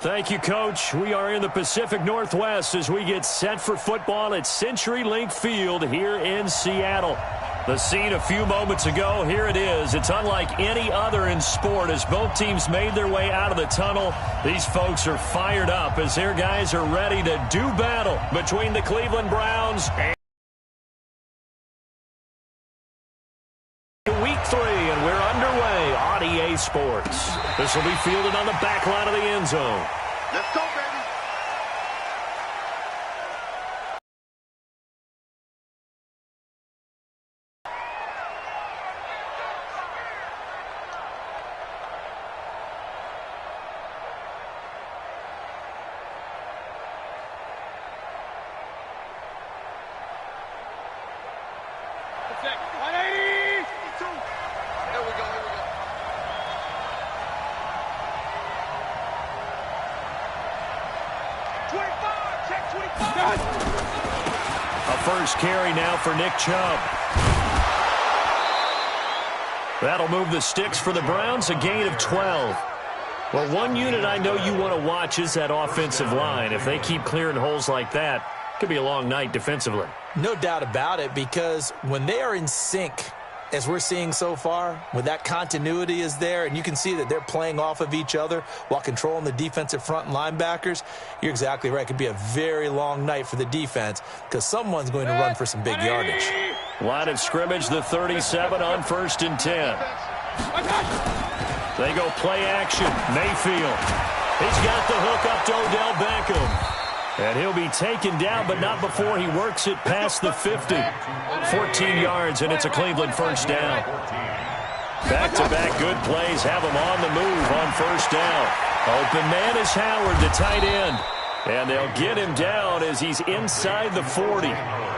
Thank you, Coach. We are in the Pacific Northwest as we get set for football at CenturyLink Field here in Seattle. The scene a few moments ago, here it is. It's unlike any other in sport as both teams made their way out of the tunnel. These folks are fired up as their guys are ready to do battle between the Cleveland Browns and Week 3, and we're underway on EA Sports. This will be fielded on the back line of the end zone. Let's go, baby. A first carry now for Nick Chubb. That'll move the sticks for the Browns, a gain of 12. Well, one unit I know you want to watch is that offensive line. If they keep clearing holes like that, it could be a long night defensively. No doubt about it, because when they are in sync, as we're seeing so far, when that continuity is there and you can see that they're playing off of each other while controlling the defensive front and linebackers, you're exactly right. It could be a very long night for the defense because someone's going to run for some big yardage. Line of scrimmage, the 37 on 1st and 10. They go play action. Mayfield. He's got the hook up to Odell Beckham. And he'll be taken down, but not before he works it past the 50. 14 yards, and it's a Cleveland first down. Back-to-back good plays have him on the move on first down. Open man is Howard, the tight end. And they'll get him down as he's inside the 40.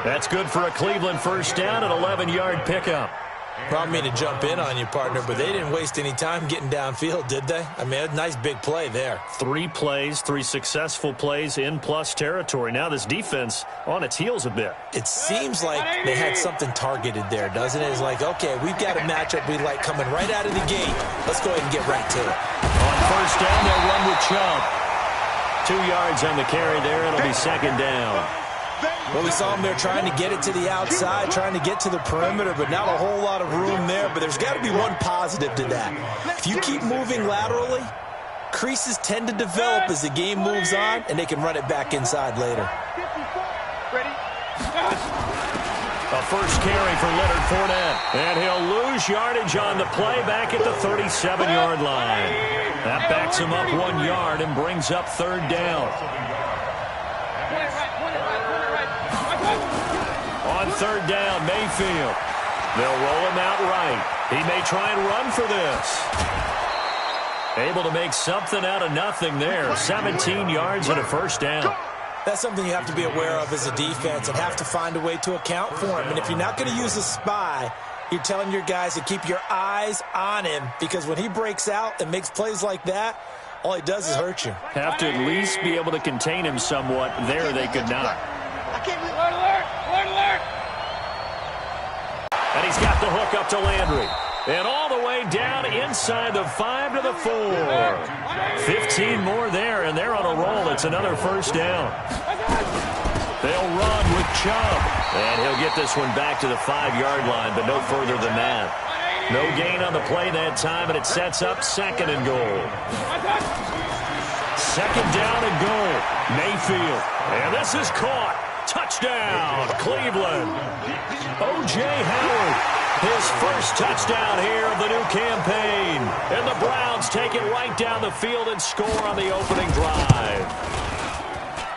That's good for a Cleveland first down, an 11-yard pickup. Well, I mean to jump in on you, partner, but they didn't waste any time getting downfield, did they? I mean, a nice big play there. 3 plays, 3 successful plays in plus territory. Now this defense on its heels a bit. It seems like they had something targeted there, doesn't it? It's like, okay, we've got a matchup we like coming right out of the gate. Let's go ahead and get right to it. On first down, they'll run with Chubb. 2 yards on the carry there. It'll be second down. Well, we saw him there trying to get it to the outside, trying to get to the perimeter, but not a whole lot of room there. But there's got to be one positive to that. If you keep moving laterally, creases tend to develop as the game moves on, and they can run it back inside later. A first carry for Leonard Fournette. And he'll lose yardage on the play back at the 37-yard line. That backs him up 1 yard and brings up third down. On third down, Mayfield. They'll roll him out right. He may try and run for this. Able to make something out of nothing there. 17 yards and a first down. That's something you have to be aware of as a defense and have to find a way to account for him. And if you're not going to use a spy, you're telling your guys to keep your eyes on him, because when he breaks out and makes plays like that, all he does is hurt you. Have to at least be able to contain him somewhat. There they could not. And he's got the hook up to Landry. And all the way down inside the 5 to the 4. 15 more there, and they're on a roll. It's another first down. They'll run with Chubb. And he'll get this one back to the 5-yard line, but no further than that. No gain on the play that time, and it sets up second and goal. Second down and goal. Mayfield. And this is caught. Touchdown, Cleveland. O.J. Howard, his first touchdown here of the new campaign. And the Browns take it right down the field and score on the opening drive.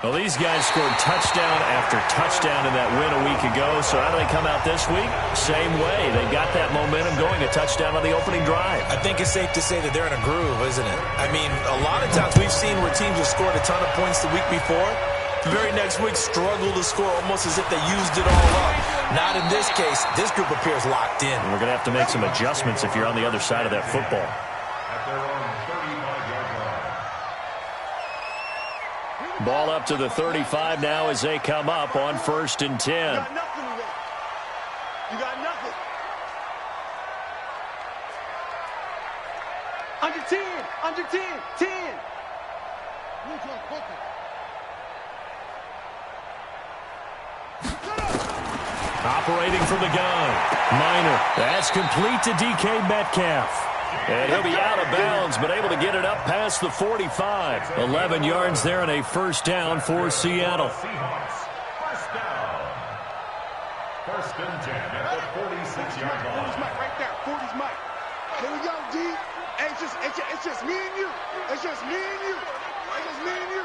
Well, these guys scored touchdown after touchdown in that win a week ago. So how do they come out this week? Same way. They got that momentum going, a touchdown on the opening drive. I think it's safe to say that they're in a groove, isn't it? I mean, a lot of times we've seen where teams have scored a ton of points the week before. The very next week struggle to score almost as if they used it all up. Not in this case. This group appears locked in. And we're going to have to make some adjustments if you're on the other side of that football. Ball up to the 35 now as they come up on 1st and 10. You got nothing today. You got nothing. Under 10. Under 10. 10. Operating from the gun. Minor. That's complete to DK Metcalf. And he'll be out of bounds, but able to get it up past the 45. 11 yards there and a first down for Seattle. First down. First and 10 at the 46-yard line. 40's Mike right there. 40's Mike. Here we go, D. Hey, it's just me and you. It's just me and you. It's just me and you.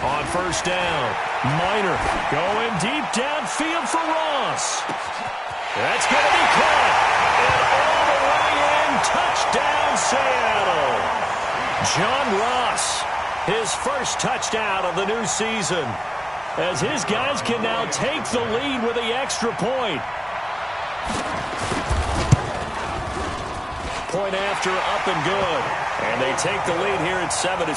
On first down, Minor going deep downfield for Ross. That's going to be caught. And all the way in, touchdown Seattle. John Ross, his first touchdown of the new season, as his guys can now take the lead with the extra point. Point after, up and good. And they take the lead here at 7-6.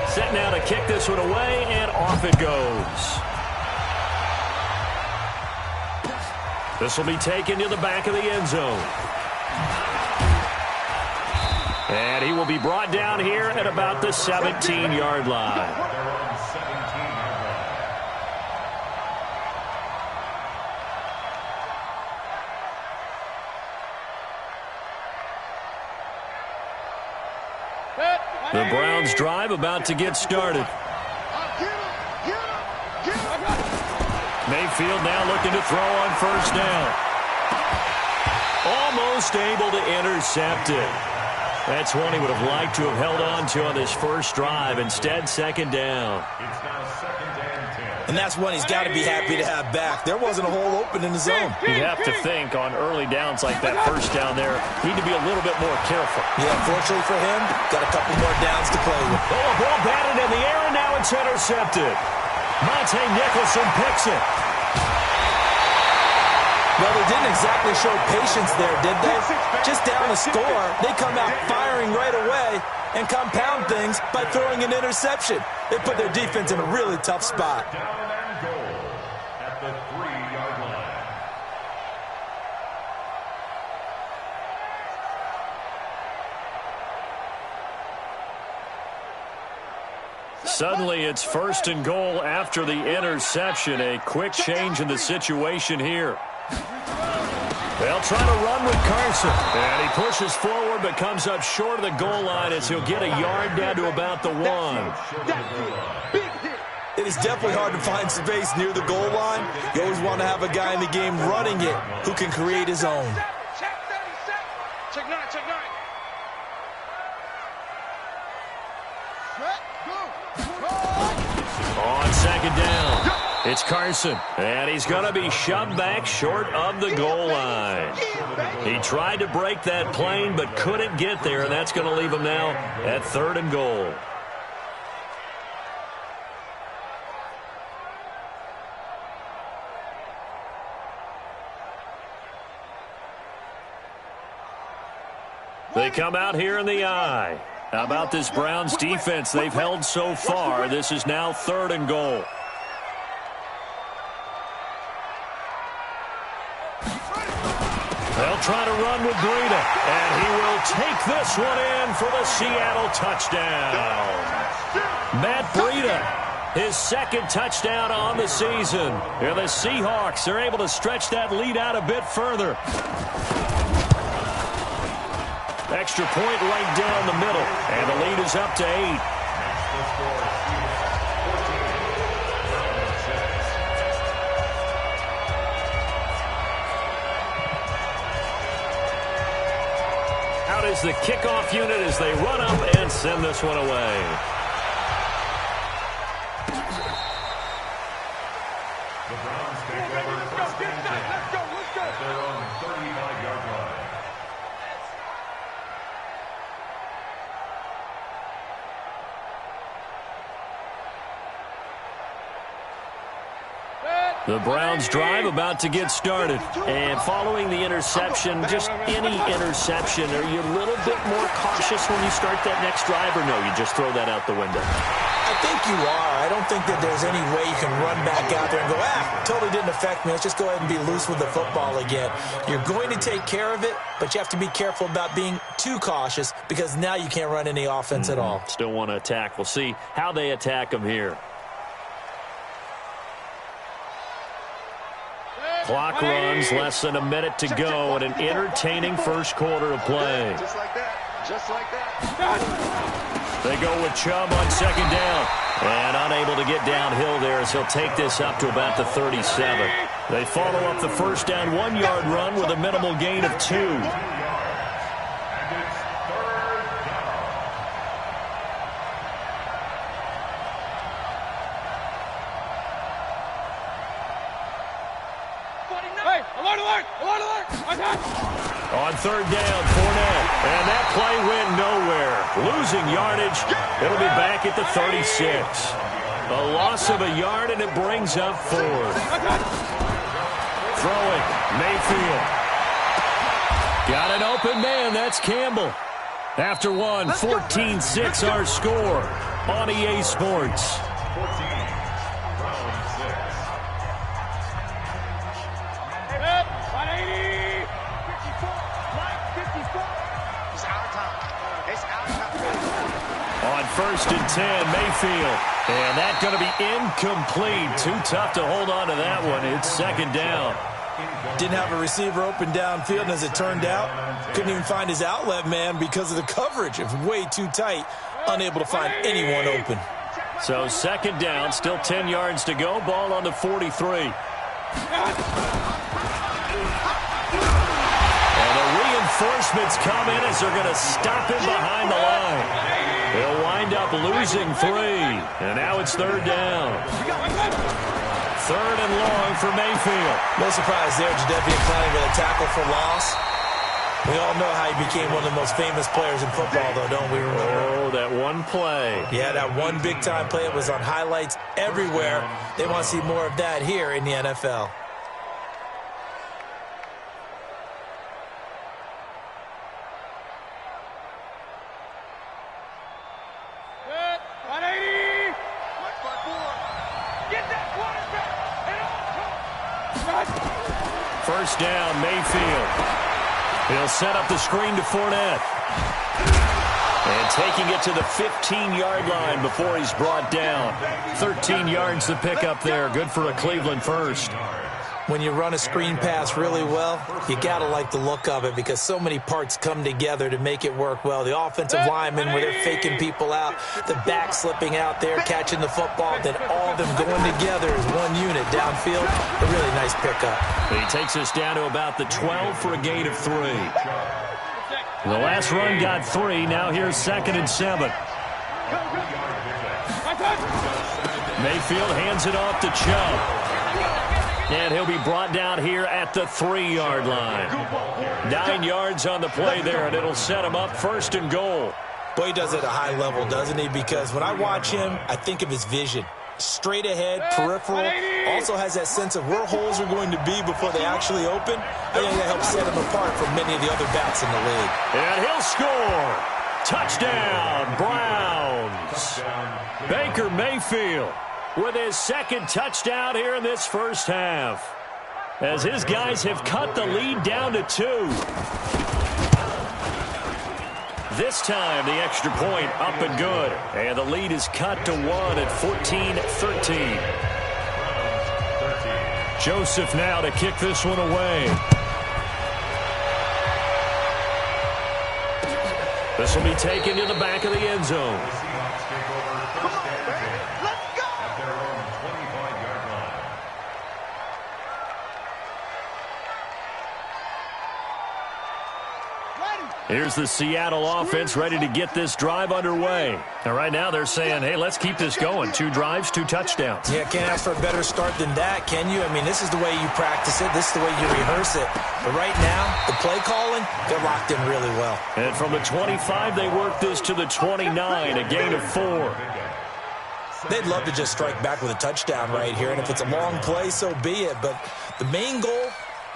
Set now to kick this one away, and off it goes. This will be taken to the back of the end zone. And he will be brought down here at about the 17-yard line. The Browns drive about to get started. Mayfield now looking to throw on first down. Almost able to intercept it. That's one he would have liked to have held on to on this first drive. Instead, second down. It's now second and 10. And that's one he's got to be happy to have back. There wasn't a hole open in the zone. You'd have to think on early downs like that first down there, need to be a little bit more careful. Yeah, fortunately for him, got a couple more downs to play with. Oh, a ball batted in the air, and now it's intercepted. Monte Nicholson picks it. Well, they didn't exactly show patience there, did they? Just down the score, they come out firing right away and compound things by throwing an interception. They put their defense in a really tough spot. Down and goal at the 3-yard line. Suddenly, it's first and goal after the interception. A quick change in the situation here. They'll try to run with Carson. And he pushes forward but comes up short of the goal line as he'll get a yard down to about the 1. It is definitely hard to find space near the goal line. You always want to have a guy in the game running it who can create his own. Check 9, check 9. On second down, it's Carson, and he's going to be shoved back short of the goal line. He tried to break that plane but couldn't get there, and that's going to leave him now at 3rd and goal. They come out here in the eye. How about this Browns defense they've held so far? This is now 3rd and goal. They'll try to run with Breida, and he will take this one in for the Seattle touchdown. Matt Breida, his 2nd touchdown on the season. And the Seahawks are able to stretch that lead out a bit further. Extra point right down the middle, and the lead is up to 8. Out is the kickoff unit as they run up and send this one away. The Browns take over first and 10 at their own 35-yard line. The Browns drive about to get started. And following the interception, just any interception, are you a little bit more cautious when you start that next drive, or no, you just throw that out the window? I think you are. I don't think that there's any way you can run back out there and go, totally didn't affect me. Let's just go ahead and be loose with the football again. You're going to take care of it, but you have to be careful about being too cautious because now you can't run any offense at all. Still want to attack. We'll see how they attack them here. Clock runs, less than a minute to go, and an entertaining first quarter of play. Just like that. Just like that. They go with Chubb on second down. And unable to get downhill there as he'll take this up to about the 37. They follow up the first down 1-yard run with a minimal gain of 2. On third down, Fournette. And that play went nowhere. Losing yardage. It'll be back at the 36. A loss of a yard, and it brings up 4. Throwing, Mayfield. Got an open man. That's Campbell. After one, 14-6 our score on EA Sports. First and 10, Mayfield. And that's going to be incomplete. Too tough to hold on to that one. It's second down. Didn't have a receiver open downfield, and as it turned out, couldn't even find his outlet man because of the coverage. It was way too tight, unable to find anyone open. So second down, still 10 yards to go. Ball on the 43. And the reinforcements come in as they're going to stop him behind the line. He'll wind up losing 3. And now it's third down. Third and long for Mayfield. No surprise there, Jadeveon Clowney with a tackle for loss. We all know how he became one of the most famous players in football, though, don't we? Oh, that one play. Yeah, that one big-time play. It was on highlights everywhere. They want to see more of that here in the NFL. First down, Mayfield. He'll set up the screen to Fournette. And taking it to the 15-yard line before he's brought down. 13 yards to pick up there. Good for a Cleveland first. When you run a screen pass really well, you got to like the look of it because so many parts come together to make it work well. The offensive linemen, where they're faking people out, the back slipping out there, catching the football, then all of them going together as one unit downfield. A really nice pickup. He takes us down to about the 12 for a gain of 3. The last run got 3. Now here's second and 7. Mayfield hands it off to Chubb. And he'll be brought down here at the 3-yard line. 9 yards on the play there, and it'll set him up first and goal. Boy, he does it at a high level, doesn't he? Because when I watch him, I think of his vision. Straight ahead, peripheral, also has that sense of where holes are going to be before they actually open. I think that helps set him apart from many of the other backs in the league. And he'll score. Touchdown, Browns. Baker Mayfield with his second touchdown here in this first half, as his guys have cut the lead down to 2. This time, the extra point up and good, and the lead is cut to 1 at 14-13. Joseph now to kick this one away. This will be taken to the back of the end zone. Here's the Seattle offense ready to get this drive underway. And right now they're saying, hey, let's keep this going. 2 drives, 2 touchdowns. Yeah, can't ask for a better start than that, can you? I mean, this is the way you practice it. This is the way you rehearse it. But right now, the play calling, they're locked in really well. And from the 25, they work this to the 29, a gain of 4. They'd love to just strike back with a touchdown right here, and if it's a long play, so be it. But the main goal,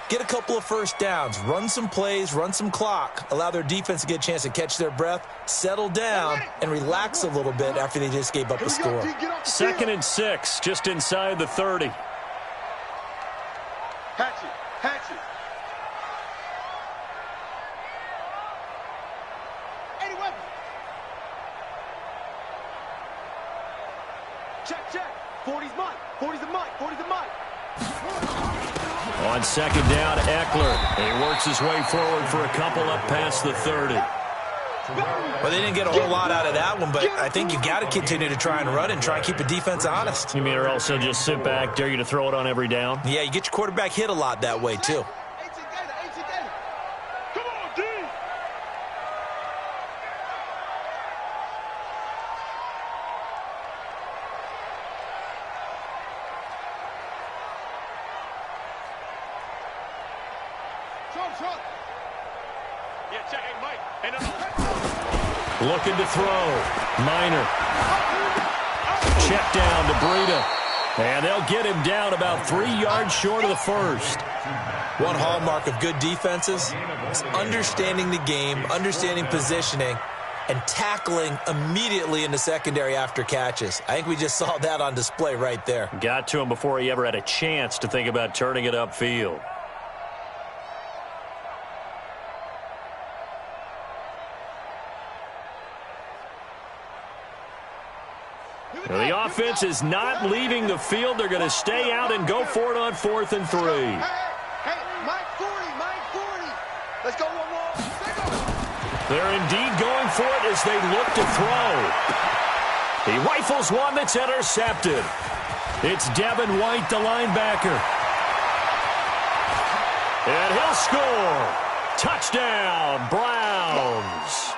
get a couple of first downs, run some plays, run some clock, allow their defense to get a chance to catch their breath, settle down, and relax a little bit after they just gave up a score. 2nd and 6, just inside the 30. Hatch it. Hatch it. 80 weapons. Check. 40's mine. 40's a mine. 40's a mine. On 2nd down, Eckler. He works his way forward for a couple up past the 30. Well, they didn't get a whole lot out of that one, but I think you got to continue to try and run and try and keep the defense honest. You mean or also just sit back, dare you to throw it on every down? Yeah, you get your quarterback hit a lot that way, too. Come on, D. Trump. Yeah, check. Hey, Mike. Hey, no. Looking to throw. Minor. Check down to Breida. And they'll get him down about 3 yards short of the first. One hallmark of good defenses is understanding the game, understanding positioning, and tackling immediately in the secondary after catches. I think we just saw that on display right there. Got to him before he ever had a chance to think about turning it upfield. The offense is not leaving the field. They're going to stay out and go for it on 4th and 3. Hey, Mike 40. Let's go one more. They're indeed going for it as they look to throw. He rifles one that's intercepted. It's Devin White, the linebacker. And he'll score. Touchdown, Browns.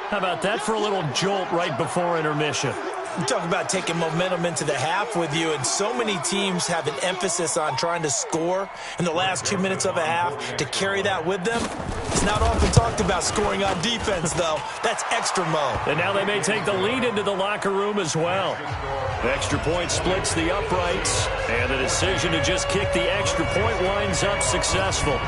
How about that for a little jolt right before intermission? You talk about taking momentum into the half with you, and so many teams have an emphasis on trying to score in the last 2 minutes of a half to carry that with them. It's not often talked about scoring on defense, though. That's extra mode. And now they may take the lead into the locker room as well. The extra point splits the uprights, and the decision to just kick the extra point winds up successful.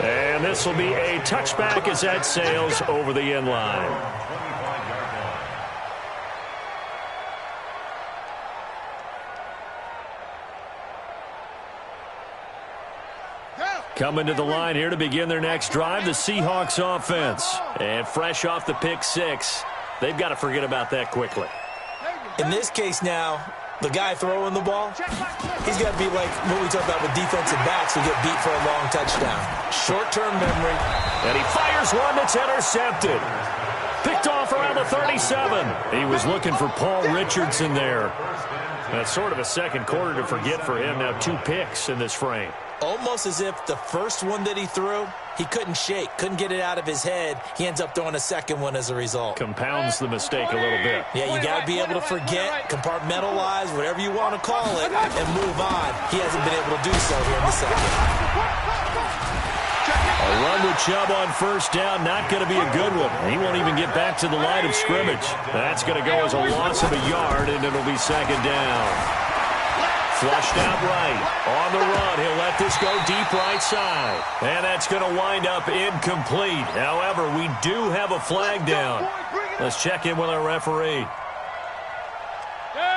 And this will be a touchback as that sails over the end line. Coming to the line here to begin their next drive, the Seahawks offense. And fresh off the pick 6, they've got to forget about that quickly. In this case now, the guy throwing the ball, he's got to be like what we talk about with defensive backs who get beat for a long touchdown. Short-term memory. And he fires one that's intercepted. Picked off around the 37. He was looking for Paul Richardson there. That's sort of a second quarter to forget for him. Now 2 picks in this frame. Almost as if the first one that he threw, he couldn't shake, couldn't get it out of his head. He ends up throwing a second one as a result. Compounds the mistake a little bit. Yeah, you got to be able to forget, compartmentalize, whatever you want to call it, and move on. He hasn't been able to do so here in the second. A run with Chubb on first down, not going to be a good one. He won't even get back to the line of scrimmage. That's going to go as a loss of a yard, and it'll be 2nd down. Flushed out right. On the run, he'll let this go deep right side. And that's going to wind up incomplete. However, we do have a flag down. Let's check in with our referee.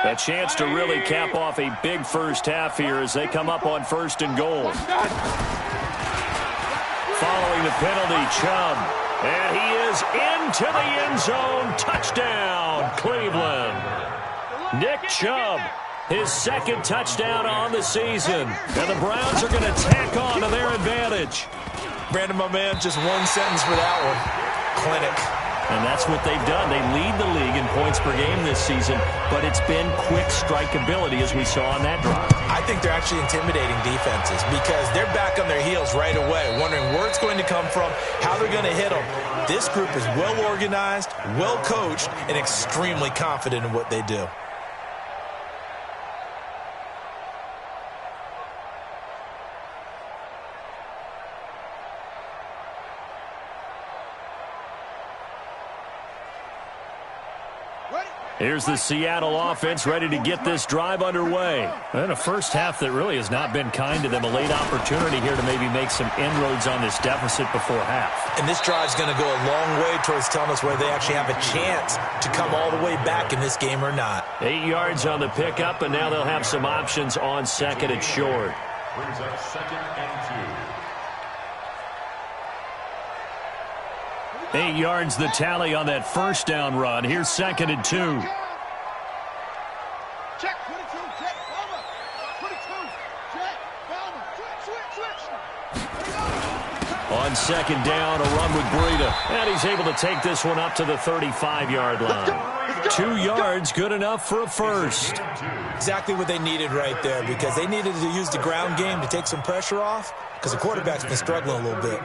A chance to really cap off a big first half here as they come up on 1st and goal. Following the penalty, Chubb. And he is into the end zone. Touchdown, Cleveland. Nick Chubb. His 2nd touchdown on the season. And the Browns are going to tack on to their advantage. Brandon, my man, just one sentence for that one. Clinic. And that's what they've done. They lead the league in points per game this season, but it's been quick strikeability as we saw on that drive. I think they're actually intimidating defenses because they're back on their heels right away, wondering where it's going to come from, how they're going to hit them. This group is well organized, well coached, and extremely confident in what they do. Here's the Seattle offense ready to get this drive underway. And a first half that really has not been kind to them. A late opportunity here to maybe make some inroads on this deficit before half. And this drive's going to go a long way towards telling us whether they actually have a chance to come all the way back in this game or not. 8 yards on the pickup, and now they'll have some options on second and short. Brings up 2nd and 2. 8 yards the tally on that first down run. Here's 2nd and 2. Check, 22, check, Palmer. 22, check, Palmer. Switch. On 2nd down, a run with Breida. And he's able to take this one up to the 35-yard line. 2 yards, good enough for a first. Exactly what they needed right there, because they needed to use the ground game to take some pressure off, because the quarterback's been struggling a little bit.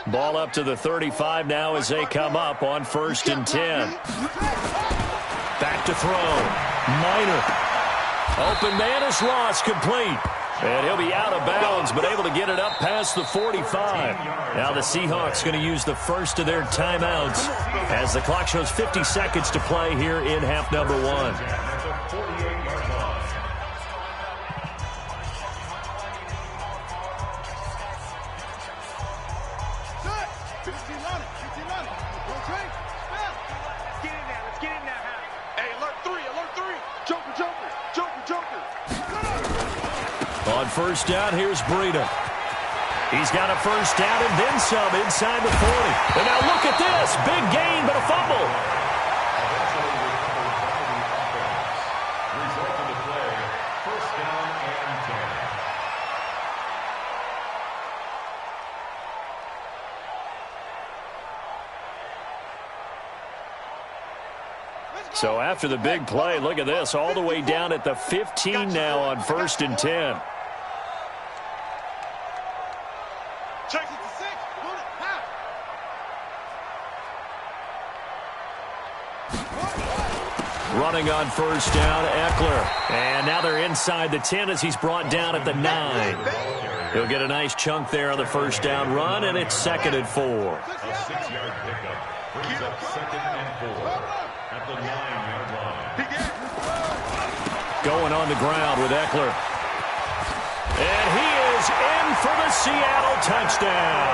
Ball up to the 35 now as they come up on 1st and 10. Back to throw. Minor. Open man is lost, complete. And he'll be out of bounds, but able to get it up past the 45. Now the Seahawks going to use the first of their timeouts as the clock shows 50 seconds to play here in half number 1. On 1st down, here's Breida. He's got a first down and then some inside the 40. And now look at this. Big gain, but a fumble. Result of the play, 1st down and 10. So after the big play, look at this. All the way down at the 15 now on 1st and 10. Running on 1st down, Eckler. And now they're inside the 10 as he's brought down at the 9. He'll get a nice chunk there on the 1st down run, and it's 2nd and 4. A 6-yard pickup brings up 2nd and 4 at the 9-yard line. Going on the ground with Eckler. And he is in for the Seattle touchdown.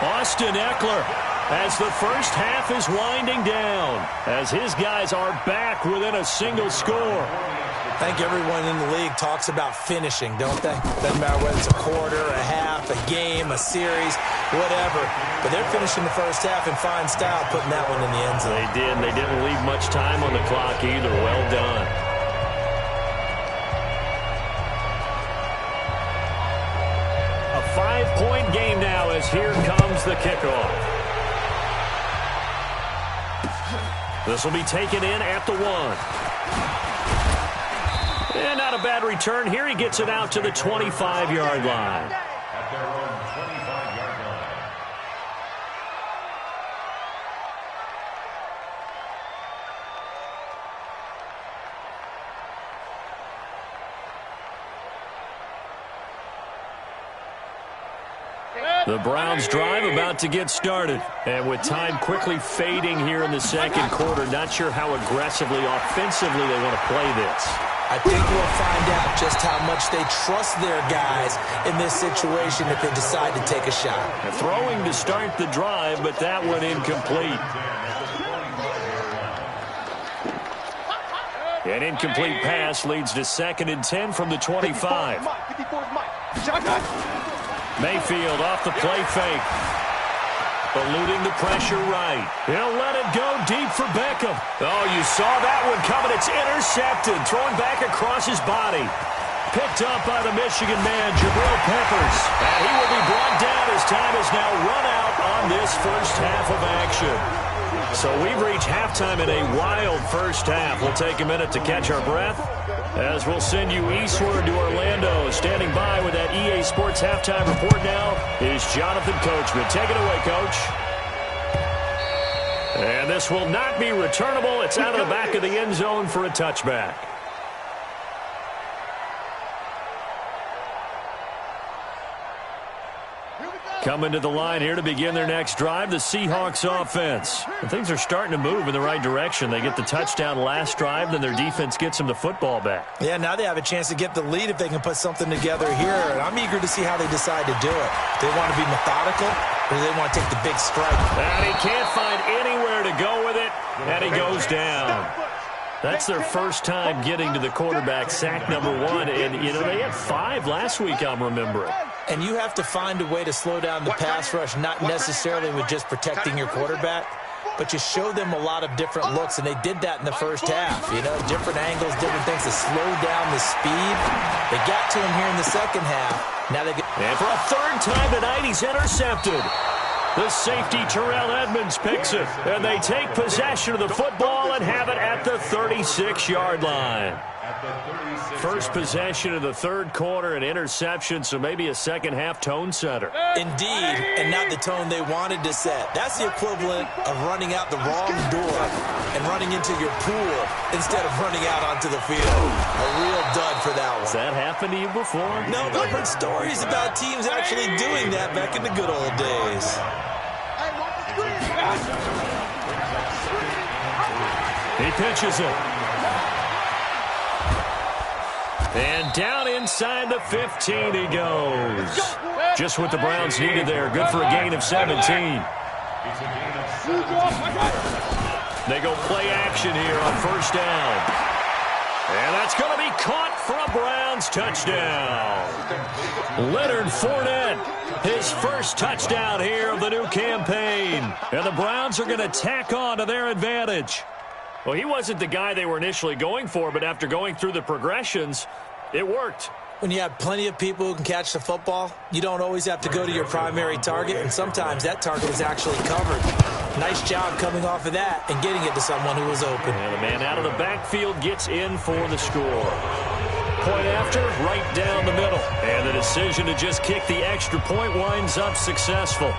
Austin Eckler, as the first half is winding down, as his guys are back within a single score. I think everyone in the league talks about finishing, don't they? Doesn't matter whether it's a quarter, a half, a game, a series, whatever. But they're finishing the first half in fine style, putting that one in the end zone. They did, and they didn't leave much time on the clock either. Well done. A 5-point game now as here comes the kickoff. This will be taken in at the 1. And not a bad return here. He gets it out to the 25-yard line. At their own 25-yard line. The Browns drive about to get started. And with time quickly fading here in the second quarter, not sure how aggressively, offensively they want to play this. I think we'll find out just how much they trust their guys in this situation if they decide to take a shot. Throwing to start the drive, but that one incomplete. An incomplete pass leads to 2nd and 10 from the 25. Mayfield off the play fake. Eluding the pressure right. He'll let it go deep for Beckham. Oh, you saw that one coming. It's intercepted. Throwing back across his body. Picked up by the Michigan man, Jabril Peppers. And he will be brought down as time has now run out on this first half of action. So we've reached halftime in a wild first half. We'll take a minute to catch our breath as we'll send you eastward to Orlando. Standing by with that EA Sports halftime report now is Jonathan Coachman. Take it away, Coach. And this will not be returnable. It's out of the back of the end zone for a touchback. Here we go. Coming to the line here to begin their next drive, the Seahawks offense. And things are starting to move in the right direction. They get the touchdown last drive, then their defense gets them the football back. Yeah, now they have a chance to get the lead if they can put something together here. And I'm eager to see how they decide to do it. Do they want to be methodical, or do they want to take the big strike? And he can't find anywhere to go with it, and he goes down. That's their first time getting to the quarterback, sack number 1. And, you know, they had 5 last week, I'm remembering. And you have to find a way to slow down the pass rush, not necessarily with just protecting your quarterback, but you show them a lot of different looks, and they did that in the first half. You know, different angles, different things to slow down the speed. They got to him here in the second half. Now they get. And for a third time tonight, he's intercepted. The safety, Terrell Edmonds, picks it. And they take possession of the football and have it at the 36-yard line. First possession of the third quarter, an interception, so maybe a second-half tone setter. Indeed, and not the tone they wanted to set. That's the equivalent of running out the wrong door and running into your pool instead of running out onto the field. A real dud for that one. Has that happened to you before? No, but I've heard stories about teams actually doing that back in the good old days. He pitches it. And down inside the 15 he goes. Just what the Browns needed there. Good for a gain of 17. They go play action here on first down. And that's going to be caught for a Browns touchdown. Leonard Fournette, his first touchdown here of the new campaign. And the Browns are going to tack on to their advantage. Well, he wasn't the guy they were initially going for, but after going through the progressions, it worked. When you have plenty of people who can catch the football, you don't always have to go to your primary target, and sometimes that target is actually covered. Nice job coming off of that and getting it to someone who was open. And the man out of the backfield gets in for the score. Point after, right down the middle. And the decision to just kick the extra point winds up successful.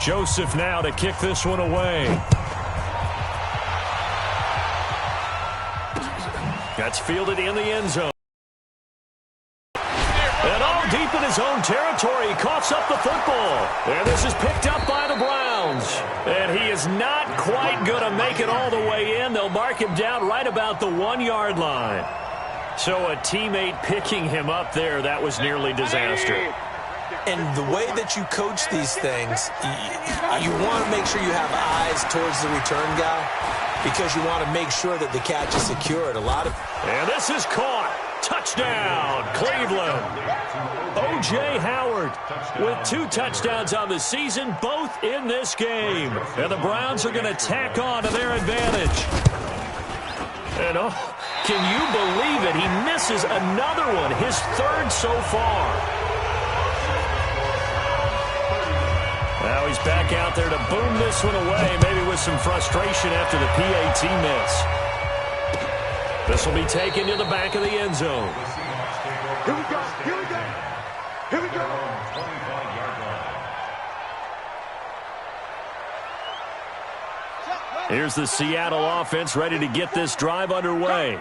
Joseph now to kick this one away. That's fielded in the end zone. And all deep in his own territory, he coughs up the football. And this is picked up by the Browns. And he is not quite going to make it all the way in. They'll mark him down right about the 1-yard line. So a teammate picking him up there, that was nearly disaster. And the way that you coach these things, you want to make sure you have eyes towards the return guy because you want to make sure that the catch is secured. And this is caught. Touchdown, Cleveland. O.J. Howard with 2 touchdowns on the season, both in this game. And the Browns are going to tack on to their advantage. And oh, can you believe it? He misses another one, his 3rd so far. Now he's back out there to boom this one away, maybe with some frustration after the PAT miss. This will be taken to the back of the end zone. Here we go. Here we go. Here we go. Here's the Seattle offense ready to get this drive underway.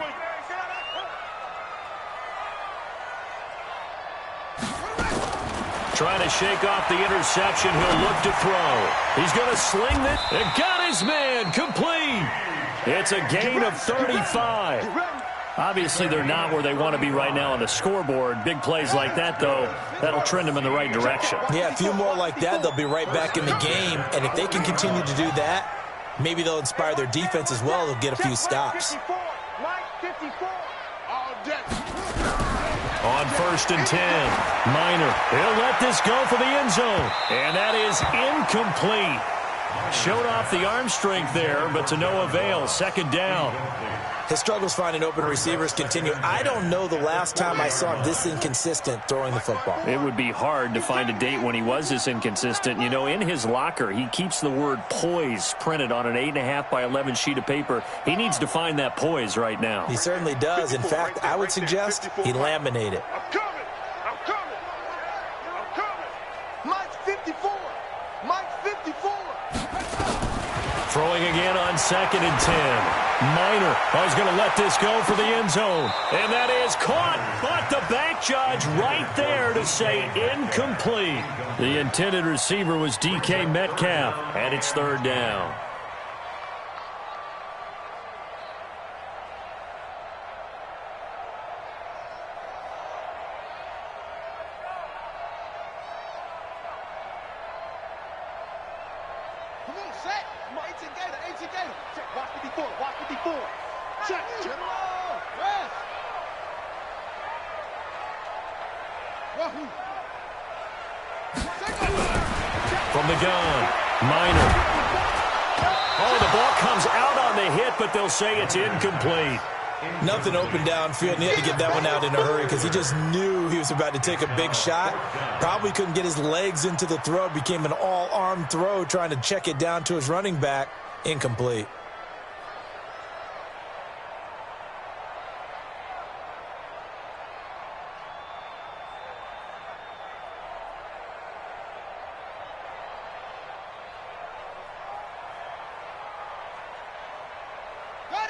Trying to shake off the interception. He'll look to throw. He's going to sling it. And got his man complete. It's a gain of 35. Obviously, they're not where they want to be right now on the scoreboard. Big plays like that, though, that'll trend them in the right direction. Yeah, a few more like that, they'll be right back in the game. And if they can continue to do that, maybe they'll inspire their defense as well. They'll get a few stops. On 1st and 10, Minor. He'll let this go for the end zone. And that is incomplete. Showed off the arm strength there, but to no avail. 2nd down. His struggles finding open receivers continue. I don't know the last time I saw him this inconsistent throwing the football. It would be hard to find a date when he was this inconsistent. You know, in his locker, he keeps the word poise printed on an 8.5 by 11 sheet of paper. He needs to find that poise right now. He certainly does. In fact, I would suggest he laminate it. I'm coming. I'm coming. I'm coming. Mike's 54. Mike's 54. Throwing again on 2nd and 10. Minor is going to let this go for the end zone. And that is caught, but the bank judge right there to say incomplete. The intended receiver was DK Metcalf, and it's 3rd down. Come on, set. Come on, 18 Gator, 18 Gator. Check, watch 54, watch 54. Check, check. Rest. Wahoo. From the gun, Minor. Oh, the ball comes out on the hit, but they'll say it's incomplete. Nothing open downfield, and he had to get that one out in a hurry because he just knew he was about to take a big shot. Probably couldn't get his legs into the throw. Became an all-arm throw trying to check it down to his running back. Incomplete.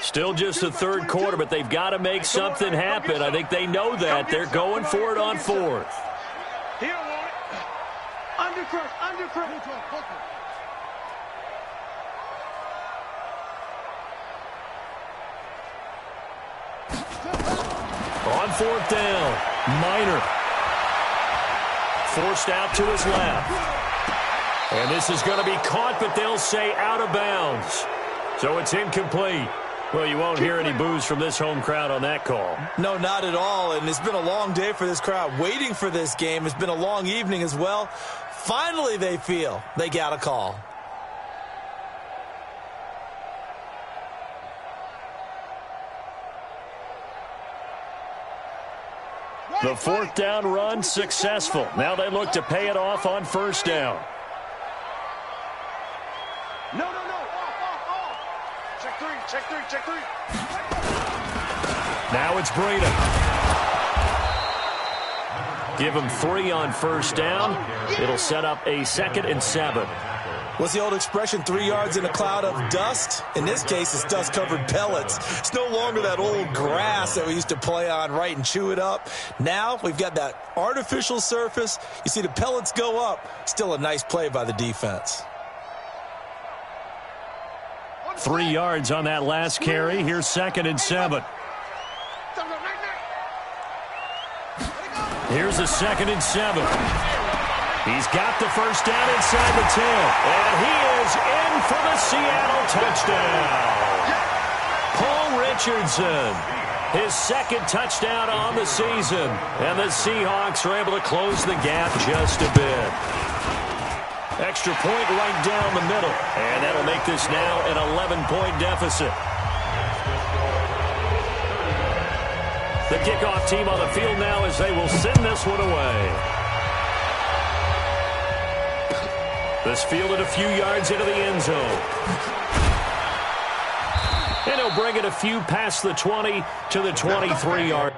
Still just the 3rd quarter, but they've got to make something happen. I think they know that. They're going for it on 4th. He don't want it. Undercrush, undercrush. On 4th down, Minor. Forced out to his left. And this is going to be caught, but they'll say out of bounds. So it's incomplete. Well, you won't hear any boos from this home crowd on that call. No, not at all, and it's been a long day for this crowd waiting for this game. It's been a long evening as well. Finally, they feel they got a call. The 4th down run successful. Now they look to pay it off on 1st down. No. Off. Check 3, check 3, check 3. Now it's Breda. Give him 3 on 1st down. It'll set up a 2nd and 7. What's the old expression, 3 yards in a cloud of dust? In this case, it's dust-covered pellets. It's no longer that old grass that we used to play on, right, and chew it up. Now we've got that artificial surface. You see the pellets go up. Still a nice play by the defense. 3 yards on that last carry. Here's 2nd and 7. Here's a 2nd and 7. He's got the 1st down inside the 10. And he is in for the Seattle touchdown. Paul Richardson, his 2nd touchdown on the season. And the Seahawks are able to close the gap just a bit. Extra point right down the middle. And that'll make this now an 11-point deficit. The kickoff team on the field now as they will send this one away. This fielded a few yards into the end zone. And he'll bring it a few past the 20 to the 23-yard.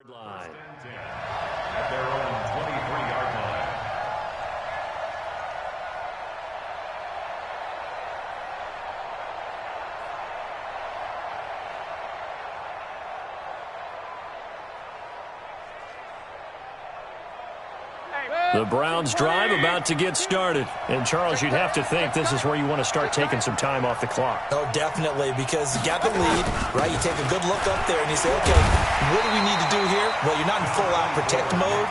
Line. At their own 23-yard line. The Browns drive about to get started. And, Charles, you'd have to think this is where you want to start taking some time off the clock. Oh, definitely, because you got the lead, right? You take a good look up there and you say, okay, what do we need to do here? Well, you're not in full-out protect mode.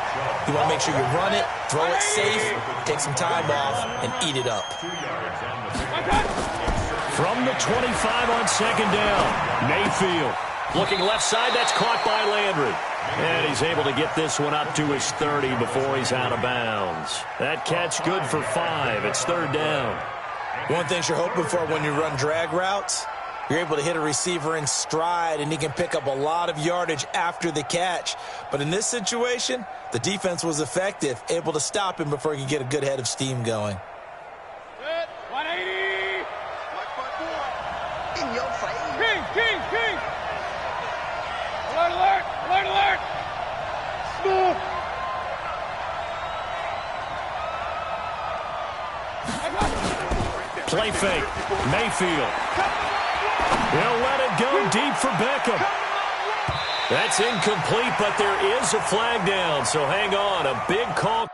You want to make sure you run it, throw it safe, take some time off, and eat it up. From the 25 on 2nd down, Mayfield. Looking left side, that's caught by Landry. And he's able to get this one up to his 30 before he's out of bounds. That catch good for 5. It's third down. One thing you're hoping for when you run drag routes, you're able to hit a receiver in stride, and he can pick up a lot of yardage after the catch. But in this situation, the defense was effective, able to stop him before he could get a good head of steam going. 180. In your face. King. Alert. Smooth. Play fake. Mayfield. He'll let it go deep for Beckham. That's incomplete, but there is a flag down, so hang on. A big call.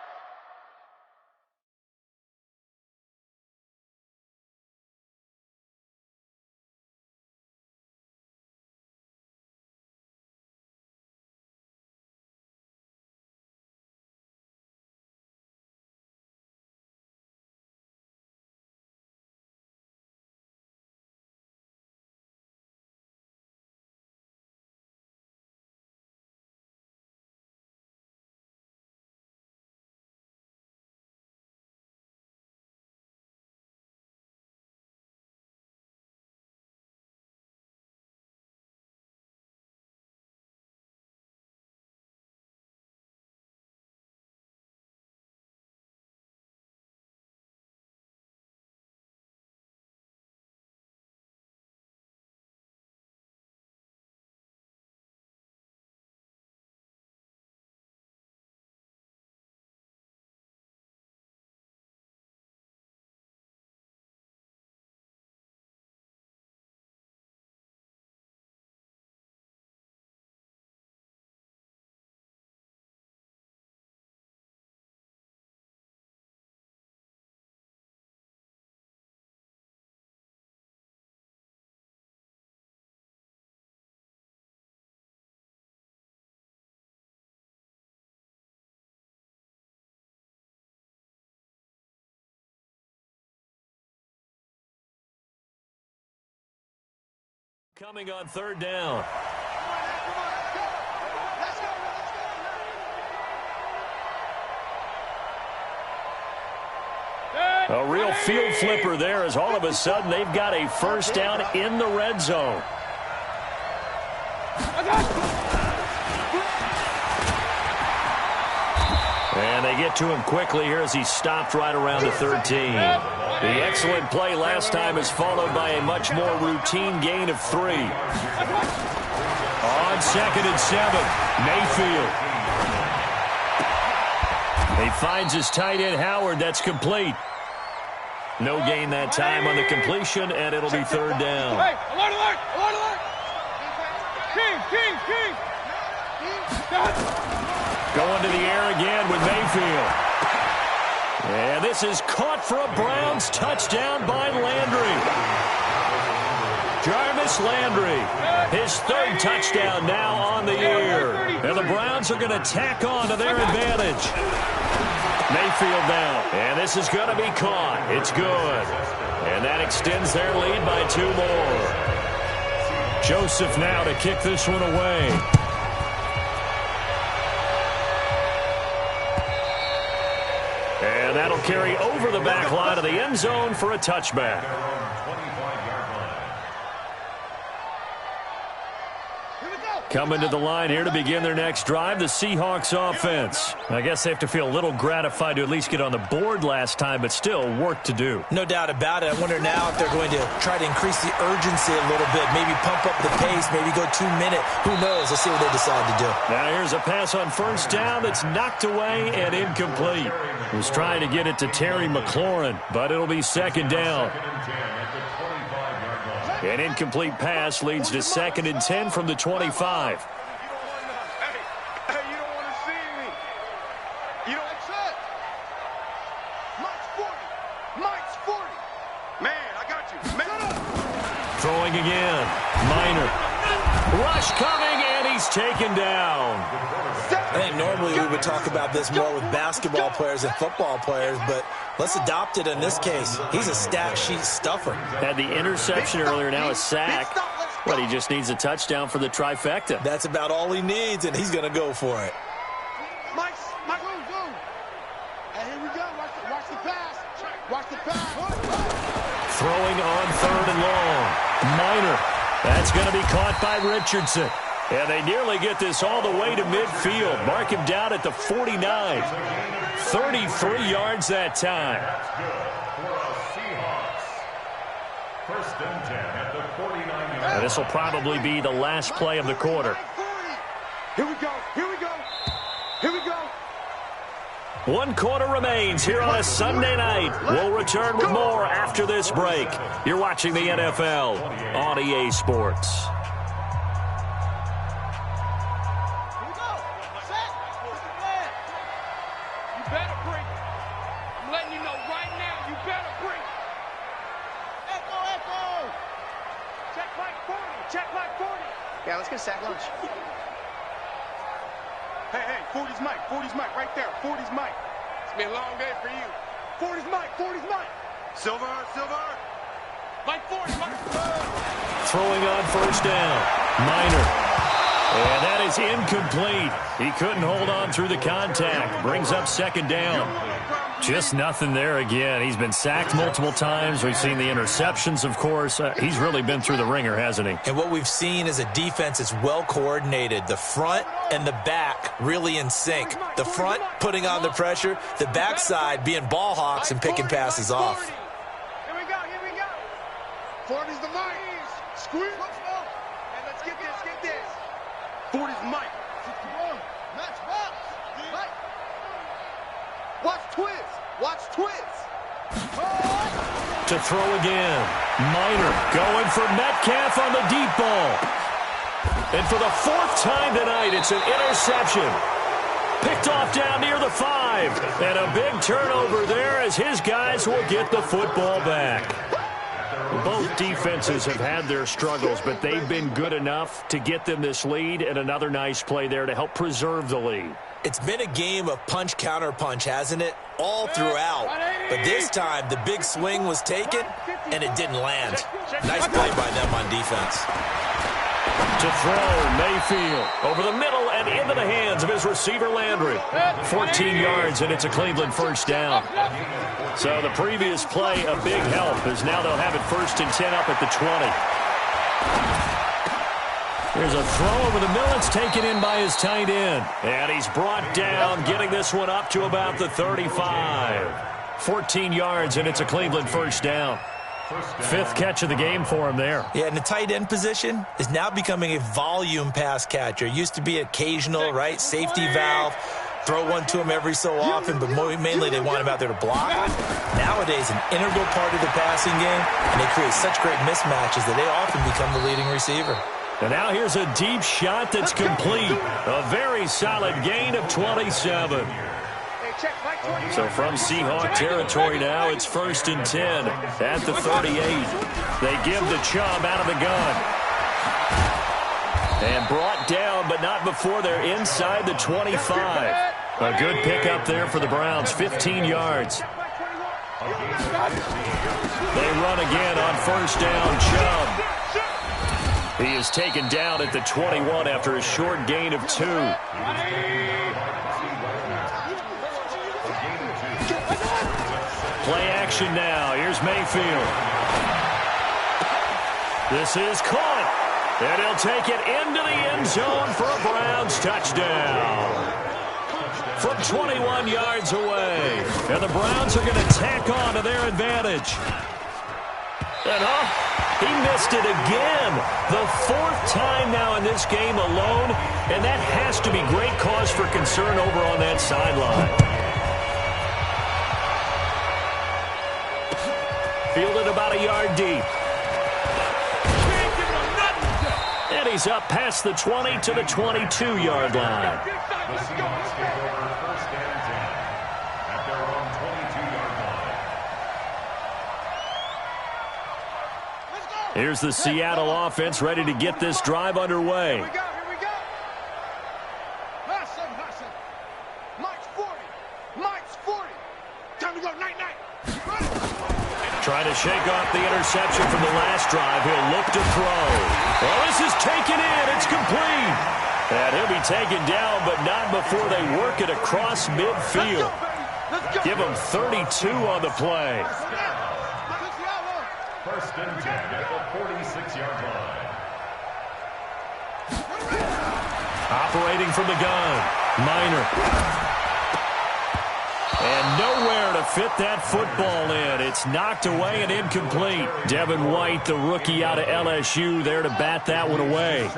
Coming on third down. A real field flipper there, as all of a sudden they've got a first down in the red zone. And they get to him quickly here as he stopped right around the 13. The excellent play last time is followed by a much more routine gain of 3. On 2nd and 7, Mayfield. He finds his tight end, Howard. That's complete. No gain that time on the completion, and it'll be third down. Hey, alert. King. Going to the air again with Mayfield. And this is caught for a Browns touchdown by Landry. Jarvis Landry, his 3rd touchdown now on the year. And the Browns are going to tack on to their advantage. Mayfield now, and this is going to be caught. It's good. And that extends their lead by 2 more. Joseph now to kick this one away. And that'll carry over the back line of the end zone for a touchback. Coming to the line here to begin their next drive, the Seahawks offense. I guess they have to feel a little gratified to at least get on the board last time, but still work to do. No doubt about it. I wonder now if they're going to try to increase the urgency a little bit, maybe pump up the pace, maybe go 2-minute. Who knows? Let's see what they decide to do. Now here's a pass on first down that's knocked away and incomplete. Was trying to get it to Terry McLaurin, but it'll be 2nd down. An incomplete pass leads to 2nd and 10 from the 25. Hey, you don't want to see me. You don't accept. Mike's 40. Man, I got you. Man. Throwing again. Minor. Rush coming, and he's taken down. I think normally we would talk about this more with basketball players and football players, but let's adopt it in this case. He's a stat sheet stuffer. Had the interception earlier, now a sack. But he just needs a touchdown for the trifecta. That's about all he needs, and he's going to go for it. Mike, go. And here we go. Watch the pass. Watch the pass. Throwing on 3rd and long. Minor. That's going to be caught by Richardson. And they nearly get this all the way to midfield. Mark him down at the 49. 33 yards that time. That's good for a Seahawks. 1st and 10 at the 49 yard. This will probably be the last play of the quarter. Here we go. One quarter remains here on a Sunday night. We'll return with more after this break. You're watching the NFL on EA Sports. Here we go. Set. What's the plan? You better bring it. I'm letting you know right now, you better bring it. Echo. Check like 40. Yeah, let's get sack lunch. Hey, 40's Mike right there. 40's Mike. It's been a long day for you. 40's Mike. Silver. Mike 40, Mike. Throwing on 1st down. Minor. And that is incomplete. He couldn't hold on through the contact. Brings up 2nd down. Just nothing there again. He's been sacked multiple times. We've seen the interceptions, of course. He's really been through the ringer, hasn't he? And what we've seen is a defense that's well coordinated. The front and the back really in sync. The front putting on the pressure. The backside being ball hawks and picking passes off. Here we go. 40's the Mike. Squeeze. And let's get this. 40's Mike. 61. Match box. Mike. Watch twist. To throw again. Minor going for Metcalf on the deep ball. And for the 4th time tonight, it's an interception. Picked off down near the 5. And a big turnover there as his guys will get the football back. Both defenses have had their struggles, but they've been good enough to get them this lead, and another nice play there to help preserve the lead. It's been a game of punch-counter-punch, hasn't it? All throughout. But this time, the big swing was taken, and it didn't land. Nice play by them on defense. To throw, Mayfield over the middle and into the hands of his receiver, Landry. 14 yards, and it's a Cleveland 1st down. So the previous play, a big help, as now they'll have it 1st and 10 up at the 20. There's a throw over the middle. It's taken in by his tight end. And he's brought down, getting this one up to about the 35. 14 yards, and it's a Cleveland 1st down. 5th catch of the game for him there. Yeah, and the tight end position is now becoming a volume pass catcher. Used to be occasional, right? Safety valve. Throw one to him every so often, but mainly they want him out there to block. Nowadays, an integral part of the passing game, and they create such great mismatches that they often become the leading receiver. And now here's a deep shot that's complete. A very solid gain of 27. So from Seahawk territory now, it's 1st and 10 at the 38. They give the Chubb out of the gun. And brought down, but not before they're inside the 25. A good pickup there for the Browns, 15 yards. They run again on 1st down, Chubb. He is taken down at the 21 after a short gain of 2. Play action now. Here's Mayfield. This is caught. And he'll take it into the end zone for a Browns touchdown. From 21 yards away. And the Browns are going to tack on to their advantage. And he missed it again. The 4th time now in this game alone. And that has to be great cause for concern over on that sideline. Fielded about a yard deep. And he's up past the 20 to the 22-yard line. The Seahawks take over 1st and 10 at their own 22-yard line. Here's the Seattle offense ready to get this drive underway. Here we go. Listen. Mike's 40. Time to go, night. Trying to shake off the interception from the last drive. He'll look to throw. Well, this is taken in. It's complete. And he'll be taken down, but not before they work it across midfield. Give him 32 on the play. First and 10 at the 46-yard line. Operating from the gun, Minor. And nowhere to fit that football in. It's knocked away and incomplete. Devin White, the rookie out of LSU, there to bat that one away.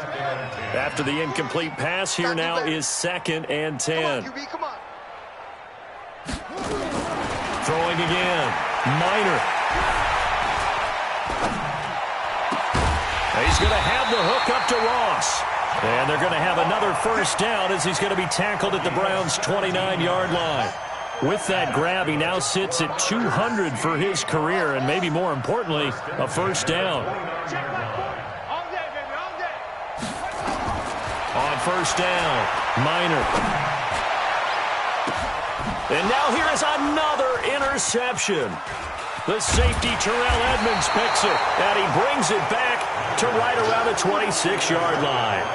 After the incomplete pass, here now is 2nd and 10. Throwing again, Minor. He's going to have the hook up to Ross. And they're going to have another first down as he's going to be tackled at the Browns' 29-yard line. With that grab, he now sits at 200 for his career, and maybe more importantly, a first down. On first down, Minor. And now here is another interception. The safety, Terrell Edmonds, picks it, and he brings it back to right around the 26-yard line.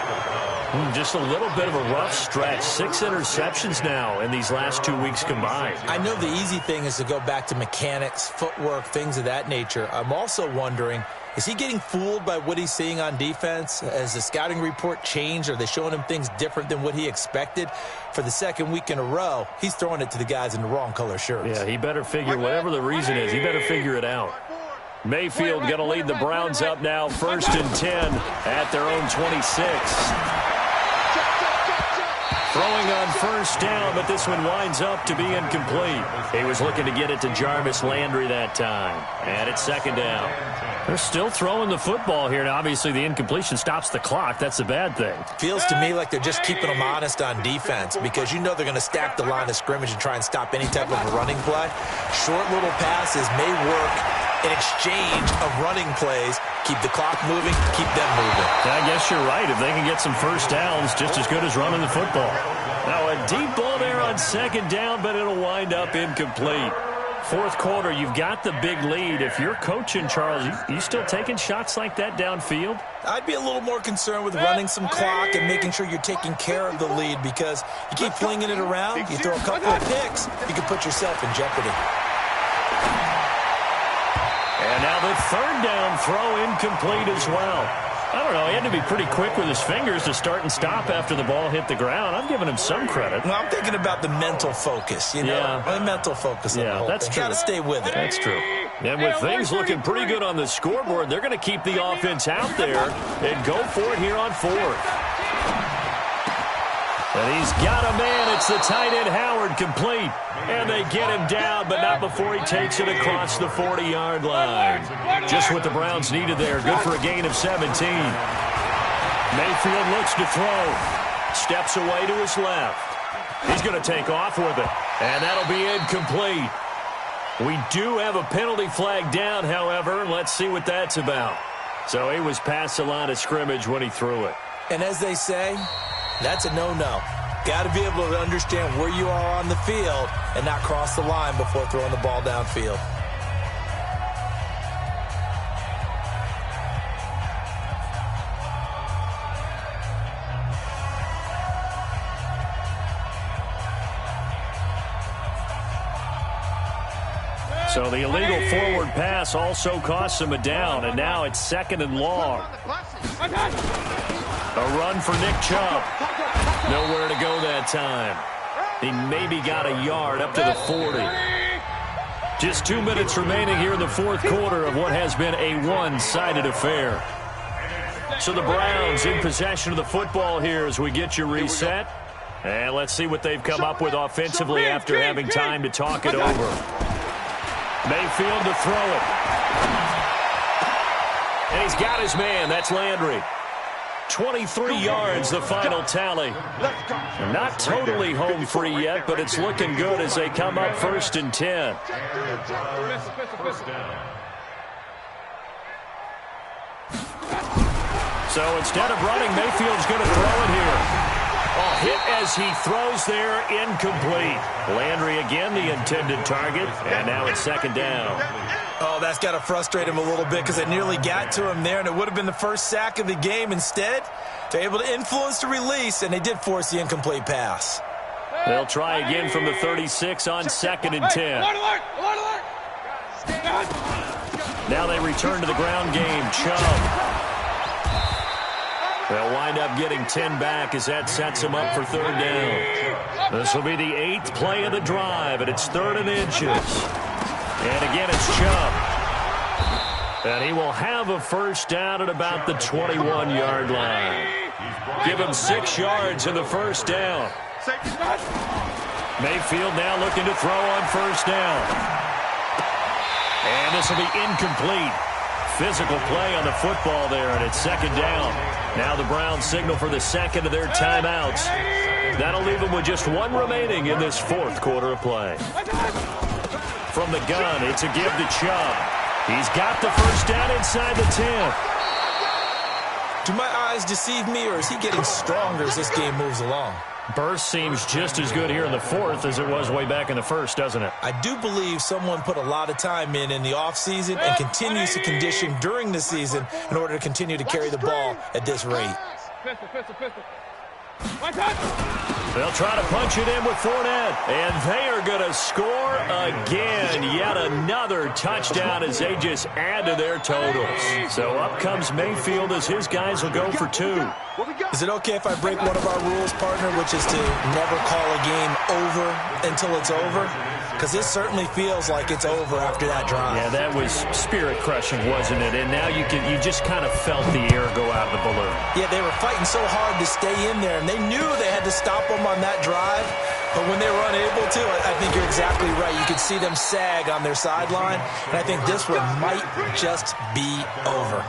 Just a little bit of a rough stretch. 6 interceptions now in these last 2 weeks combined. I know the easy thing is to go back to mechanics, footwork, things of that nature. I'm also wondering, is he getting fooled by what he's seeing on defense? Has the scouting report changed? Are they showing him things different than what he expected? For the 2nd week in a row, he's throwing it to the guys in the wrong color shirts. Yeah, he better figure, whatever the reason is, he better figure it out. Mayfield going to lead the Browns up now, 1st and 10 at their own 26. Throwing on first down, but this one winds up to be incomplete. He was looking to get it to Jarvis Landry that time. And it's 2nd down. They're still throwing the football here. Now, obviously, the incompletion stops the clock. That's the bad thing. Feels to me like they're just keeping them honest on defense because you know they're going to stack the line of scrimmage and try and stop any type of a running play. Short little passes may work in exchange of running plays. Keep the clock moving, keep them moving. I guess you're right. If they can get some first downs, just as good as running the football. Now, a deep ball there on 2nd down, but it'll wind up incomplete. 4th quarter, you've got the big lead. If you're coaching, Charles, you still taking shots like that downfield? I'd be a little more concerned with running some clock and making sure you're taking care of the lead because you keep flinging it around, you throw a couple of picks, you can put yourself in jeopardy. And now the 3rd down throw incomplete as well. I don't know. He had to be pretty quick with his fingers to start and stop after the ball hit the ground. I'm giving him some credit. Well, I'm thinking about the mental focus, you know. The mental focus. Yeah, that's true. Got to stay with it. That's true. And with things looking pretty good on the scoreboard, they're going to keep the offense out there and go for it here on 4th. And he's got a man. It's the tight end, Howard, complete. And they get him down, but not before he takes it across the 40-yard line. Just what the Browns needed there. Good for a gain of 17. Mayfield looks to throw. Steps away to his left. He's going to take off with it. And that'll be incomplete. We do have a penalty flag down, however. Let's see what that's about. So he was past the line of scrimmage when he threw it. And as they say, that's a no-no. Got to be able to understand where you are on the field and not cross the line before throwing the ball downfield. So the illegal forward pass also costs him a down, and now it's 2nd and long. A run for Nick Chubb. Nowhere to go that time. He maybe got a yard up to the 40. Just 2 minutes remaining here in the 4th quarter of what has been a one-sided affair. So the Browns in possession of the football here as we get you reset. And let's see what they've come up with offensively after having time to talk it over. Mayfield to throw it. And he's got his man. That's Landry. 23 yards, the final tally. Not totally home free yet, but it's looking good as they come up 1st and 10. So instead of running, Mayfield's going to throw it here. Oh, hit as he throws there, incomplete. Landry again the intended target, and now it's second down. Oh, that's got to frustrate him a little bit because it nearly got to him there, and it would have been the first sack of the game. Instead, they're able to influence the release, and they did force the incomplete pass. They'll try again from the 36 on 2nd and 10. Now they return to the ground game. Chubb. They'll wind up getting 10 back as that sets them up for 3rd down. This will be the 8th play of the drive, and it's 3rd and inches. And again, it's Chubb. And he will have a first down at about the 21-yard line. Give him 6 yards in the first down. Mayfield now looking to throw on first down. And this will be incomplete. Physical play on the football there, and it's 2nd down. Now the Browns signal for the 2nd of their timeouts. That'll leave them with just 1 remaining in this 4th quarter of play. From the gun, it's a give to Chubb. He's got the first down inside the 10. Do my eyes deceive me, or is he getting stronger as this game moves along? Burst seems just as good here in the 4th as it was way back in the 1st, doesn't it? I do believe someone put a lot of time in the offseason and continues to condition during the season in order to continue to carry the ball at this rate. They'll try to punch it in with Fournette, and they are going to score again. Yet another touchdown as they just add to their totals. So up comes Mayfield as his guys will go for 2. Is it okay if I break one of our rules, partner, which is to never call a game over until it's over? Because this certainly feels like it's over after that drive. Yeah, that was spirit-crushing, wasn't it? And now you just kind of felt the air go out of the balloon. Yeah, they were fighting so hard to stay in there, and they knew they had to stop them on that drive. But when they were unable to, I think you're exactly right. You could see them sag on their sideline, and I think this one might just be over.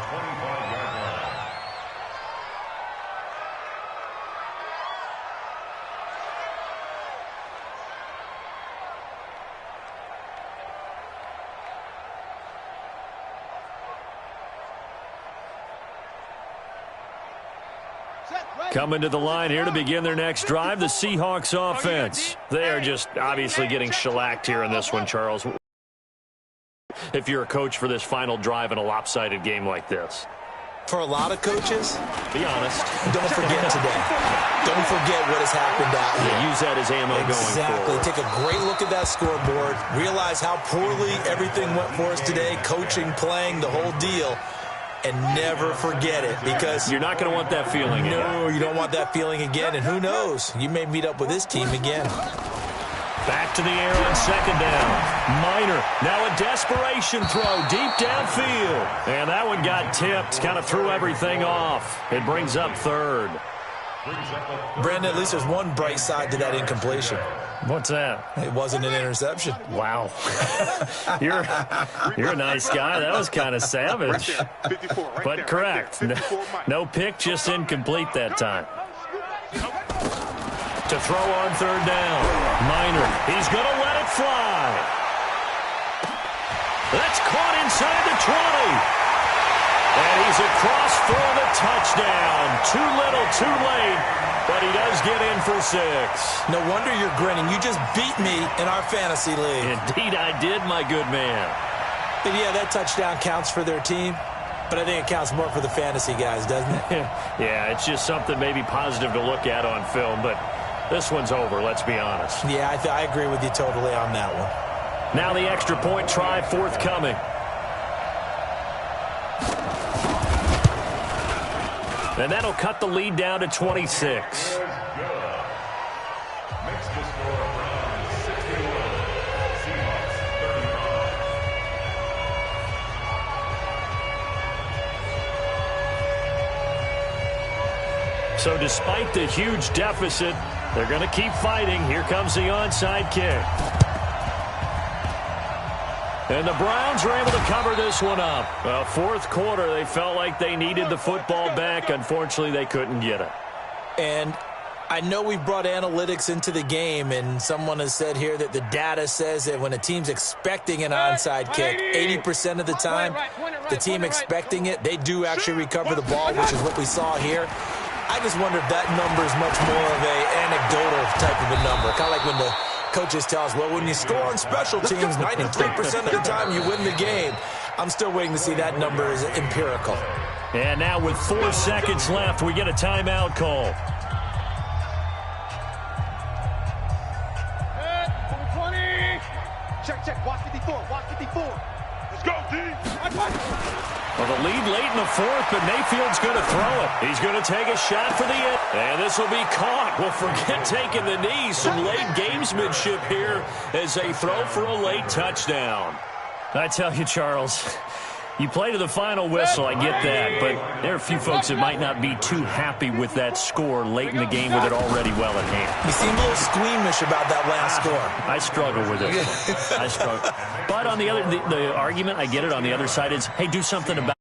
Coming to the line here to begin their next drive, the Seahawks offense. They are just obviously getting shellacked here in this one, Charles. If you're a coach for this final drive in a lopsided game like this. For a lot of coaches, be honest. Don't forget today. Don't forget what has happened out here. Yeah, use that as ammo going forward. Exactly. Take a great look at that scoreboard. Realize how poorly everything went for us today. Coaching, playing, the whole deal. And never forget it, because you're not going to want that feeling again. No, you don't want that feeling again. And who knows? You may meet up with this team again. Back to the air on 2nd down. Minor. Now a desperation throw deep downfield. And that one got tipped. Kind of threw everything off. It brings up 3rd. Brandon, at least there's one bright side to that incompletion. What's that? It wasn't an interception. Wow. You're a nice guy. That was kind of savage. But correct. No pick, just incomplete that time. To throw on 3rd down. Minor. He's going to let it fly. That's caught inside the 20. And he's across for the touchdown. Too little, too late. But he does get in for 6. No wonder you're grinning. You just beat me in our fantasy league. Indeed I did, my good man. And yeah, that touchdown counts for their team. But I think it counts more for the fantasy guys, doesn't it? Yeah, it's just something maybe positive to look at on film. But this one's over, let's be honest. Yeah, I agree with you totally on that one. Now the extra point try forthcoming. And that'll cut the lead down to 26. So despite the huge deficit, they're going to keep fighting. Here comes the onside kick. And the Browns were able to cover this one up. 4th quarter, they felt like they needed the football back. Unfortunately, they couldn't get it. And I know we've brought analytics into the game, and someone has said here that the data says that when a team's expecting an onside kick, 80% of the time, the team expecting it, they do actually recover the ball, which is what we saw here. I just wonder if that number is much more of a anecdotal type of a number. Kind of like when the coaches tell us, well, when you score on special teams, 93% of the time you win the game. I'm still waiting to see that number is empirical. And now with 4 seconds left, we get a timeout call. Check. Watch 54. Let's go, D. Well, the lead late in the fourth, but Mayfield's going to throw it. He's going to take a shot for the end. And this will be caught. Well, forget taking the knee. Some late gamesmanship here as they throw for a late touchdown. I tell you, Charles, you play to the final whistle, I get that, but there are a few folks that might not be too happy with that score late in the game with it already well in hand. You seem a little squeamish about that last score. I struggle with it. I struggle. But on the other, the argument, I get it, on the other side is, hey, do something about